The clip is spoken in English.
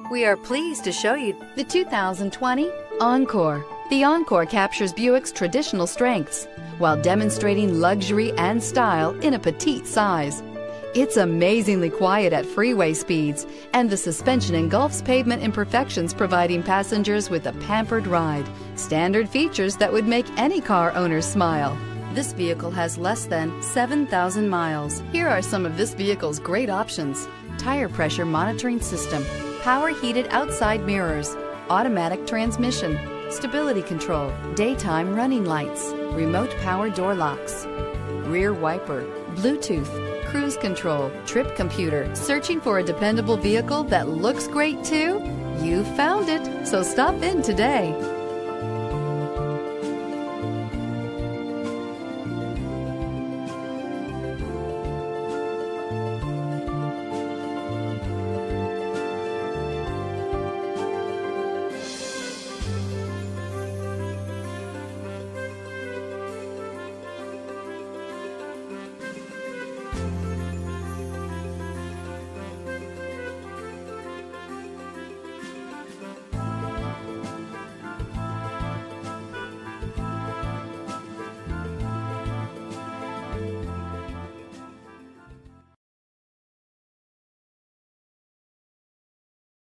We are pleased to show you the 2020 Encore. The Encore captures Buick's traditional strengths while demonstrating luxury and style in a petite size. It's amazingly quiet at freeway speeds, and the suspension engulfs pavement imperfections, providing passengers with a pampered ride. Standard features that would make any car owner smile. This vehicle has less than 7,000 miles. Here are some of this vehicle's great options: tire pressure monitoring system, power heated outside mirrors, automatic transmission, stability control, daytime running lights, remote power door locks, rear wiper, Bluetooth, cruise control, trip computer. Searching for a dependable vehicle that looks great too? You found it, so stop in today.